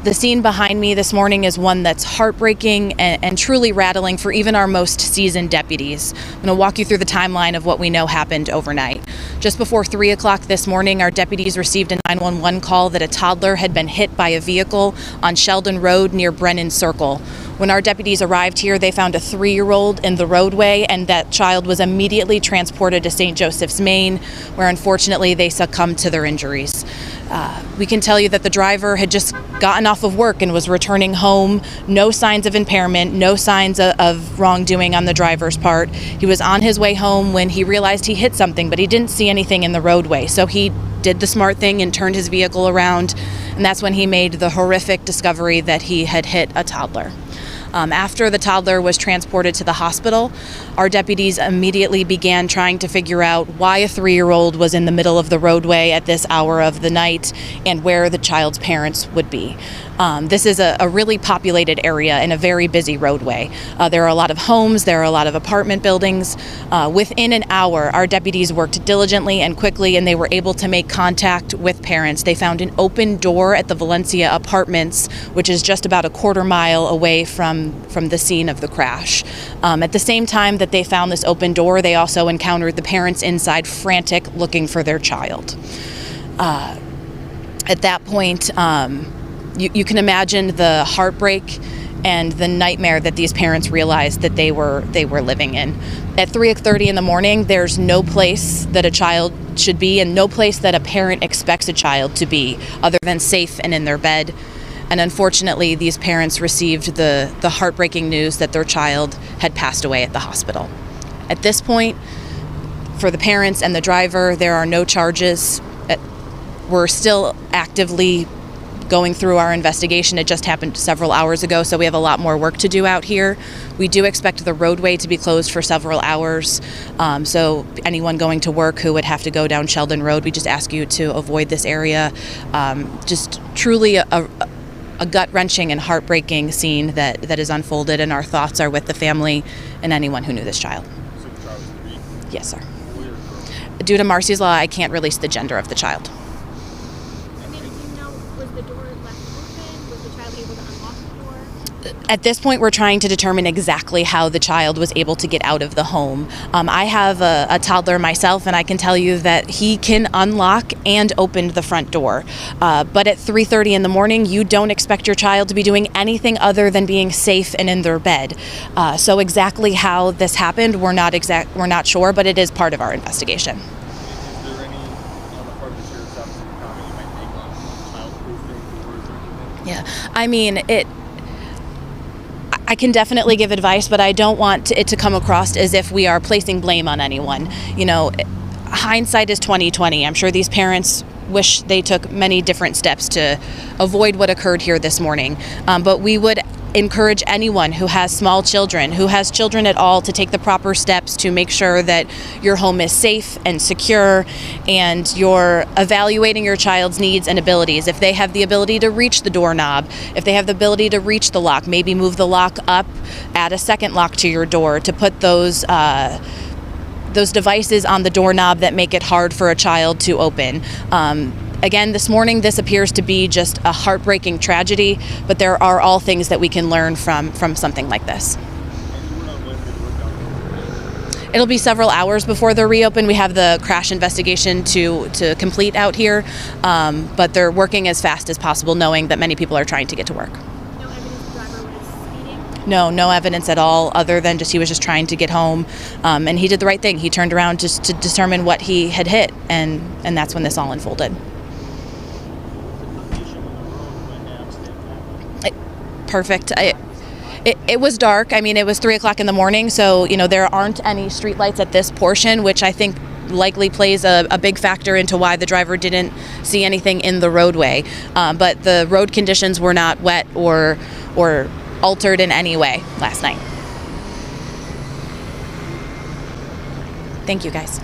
The scene behind me this morning is one that's heartbreaking and truly rattling for even our most seasoned deputies. I'm going to walk you through the timeline of what we know happened overnight. Just before 3 o'clock this morning, our deputies received a 911 call that a toddler had been hit by a vehicle on Sheldon Road near Brennan Circle. When our deputies arrived here, they found a 3-year-old in the roadway, and that child was immediately transported to St. Joseph's, Maine, where unfortunately they succumbed to their injuries. We can tell you that the driver had just gotten off of work and was returning home. No signs of impairment, no signs of wrongdoing on the driver's part. He was on his way home when he realized he hit something, but he didn't see anything in the roadway. So he did the smart thing and turned his vehicle around, and that's when he made the horrific discovery that he had hit a toddler. After the toddler was transported to the hospital, our deputies immediately began trying to figure out why a 3-year-old was in the middle of the roadway at this hour of the night and where the child's parents would be. This is a really populated area and a very busy roadway. There are a lot of homes, there are a lot of apartment buildings. Within an hour, our deputies worked diligently and quickly, and they were able to make contact with parents. They found an open door at the Valencia Apartments, which is just about a quarter mile away from the scene of the crash. At the same time that they found this open door, they also encountered the parents inside, frantic, looking for their child. At that point, you can imagine the heartbreak and the nightmare that these parents realized that they were living in. At 3:30 in the morning, there's no place that a child should be and no place that a parent expects a child to be other than safe and in their bed. And unfortunately, these parents received the heartbreaking news that their child had passed away at the hospital. At this point, for the parents and the driver, there are no charges. We're still actively going through our investigation. It just happened several hours ago, so we have a lot more work to do out here. We do expect the roadway to be closed for several hours, so anyone going to work who would have to go down Sheldon Road, we just ask you to avoid this area. Just truly a gut-wrenching and heartbreaking scene that is unfolded, and our thoughts are with the family and anyone who knew this child. So the child was 3? Yes, sir. Due to Marcy's Law, I can't release the gender of the child. And then, do you know, was the door left open? Was the child able to unlock the door? At this point, we're trying to determine exactly how the child was able to get out of the home. I have a toddler myself, and I can tell you that he can unlock and open the front door. But at 3:30 in the morning, you don't expect your child to be doing anything other than being safe and in their bed. So exactly how this happened, we're not sure, but it is part of our investigation. Is there any, on the part of the sheriff's office in the county, you might make on child-proofing doors or anything? Yeah, I mean, I can definitely give advice, but I don't want it to come across as if we are placing blame on anyone. You know, hindsight is 20/20. I'm sure these parents wish they took many different steps to avoid what occurred here this morning. But we would encourage anyone who has small children, who has children at all, to take the proper steps to make sure that your home is safe and secure, and you're evaluating your child's needs and abilities. If they have the ability to reach the doorknob, if they have the ability to reach the lock, maybe move the lock up, add a second lock to your door to put those devices on the doorknob that make it hard for a child to open. Again, this morning, this appears to be just a heartbreaking tragedy, but there are all things that we can learn from something like this. It'll be several hours before they're reopened. We have the crash investigation to complete out here, but they're working as fast as possible, knowing that many people are trying to get to work. No evidence the driver was speeding? No evidence at all, other than he was just trying to get home, and he did the right thing. He turned around just to determine what he had hit, and that's when this all unfolded. Perfect. It was dark. I mean, it was 3 o'clock in the morning, so there aren't any streetlights at this portion, which I think likely plays a big factor into why the driver didn't see anything in the roadway. But the road conditions were not wet or altered in any way last night. Thank you, guys.